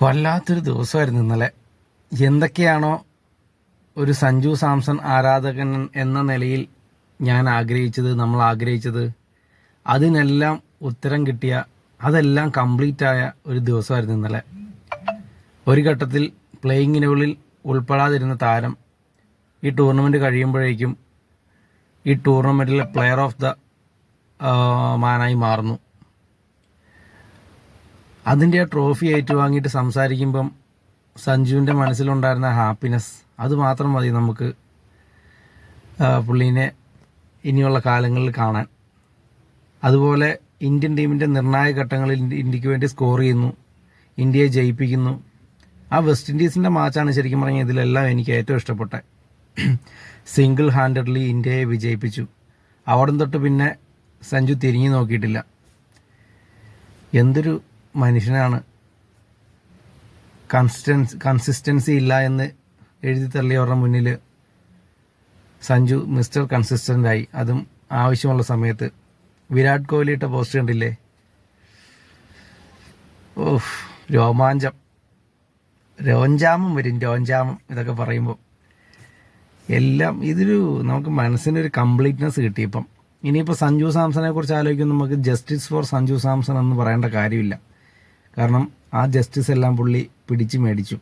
വല്ലാത്തൊരു ദിവസമായിരുന്നു ഇന്നലെ. എന്തൊക്കെയാണോ ഒരു സഞ്ജു സാംസൺ ആരാധകൻ എന്ന നിലയിൽ ഞാൻ ആഗ്രഹിച്ചത്, നമ്മൾ ആഗ്രഹിച്ചത്, അതിനെല്ലാം ഉത്തരം കിട്ടിയ, അതെല്ലാം കംപ്ലീറ്റ് ആയ ഒരു ദിവസമായിരുന്നു ഇന്നലെ. ഒരു ഘട്ടത്തിൽ പ്ലേയിങ്ങിനുള്ളിൽ ഉൾപ്പെടാതിരുന്ന താരം ഈ ടൂർണമെൻറ്റ് കഴിയുമ്പോഴേക്കും ഈ ടൂർണമെൻറ്റിലെ പ്ലെയർ ഓഫ് ദ മാനായി മാറുന്നു. അതിൻ്റെ ആ ട്രോഫി ഏറ്റുവാങ്ങിയിട്ട് സംസാരിക്കുമ്പം സഞ്ജുവിൻ്റെ മനസ്സിലുണ്ടായിരുന്ന ഹാപ്പിനെസ്, അത് മാത്രം മതി നമുക്ക് പുള്ളീനെ ഇനിയുള്ള കാലങ്ങളിൽ കാണാൻ. അതുപോലെ ഇന്ത്യൻ ടീമിൻ്റെ നിർണായക ഘട്ടങ്ങളിൽ ഇന്ത്യക്ക് വേണ്ടി സ്കോർ ചെയ്യുന്നു, ഇന്ത്യയെ ജയിപ്പിക്കുന്നു. ആ വെസ്റ്റ് ഇൻഡീസിൻ്റെ മാച്ചാണ് ശരിക്കും പറഞ്ഞാൽ ഇതിലെല്ലാം എനിക്ക് ഏറ്റവും ഇഷ്ടപ്പെട്ടത്. സിംഗിൾ ഹാൻഡഡ്ലി ഇന്ത്യയെ വിജയിപ്പിച്ചു. അവിടെ തൊട്ട് പിന്നെ സഞ്ജു തിരിഞ്ഞു നോക്കിയിട്ടില്ല. എന്തൊരു മനുഷ്യനാണ്. കൺസിസ്റ്റൻസി ഇല്ല എന്ന് എഴുതി തള്ളിയവരുടെ മുന്നിൽ സഞ്ജു മിസ്റ്റർ കൺസിസ്റ്റൻ്റായി, അതും ആവശ്യമുള്ള സമയത്ത്. വിരാട് കോഹ്ലി ഇട്ട പോസ്റ്റ് കണ്ടില്ലേ? ഓഹ്, രോഞ്ചാമം വരും, രോഞ്ചാമം ഇതൊക്കെ പറയുമ്പോൾ. എല്ലാം ഇതൊരു നമുക്ക് മനസ്സിനൊരു കംപ്ലീറ്റ്നെസ് കിട്ടി. ഇപ്പം ഇനിയിപ്പോൾ സഞ്ജു സാംസനെ കുറിച്ച് ആലോചിക്കുമ്പോൾ നമുക്ക് ജസ്റ്റിസ് ഫോർ സഞ്ജു സാംസൺ എന്ന് പറയേണ്ട കാര്യമില്ല. കാരണം ആ ജസ്റ്റിസ് എല്ലാം പുള്ളി പിടിച്ചു മേടിച്ചു.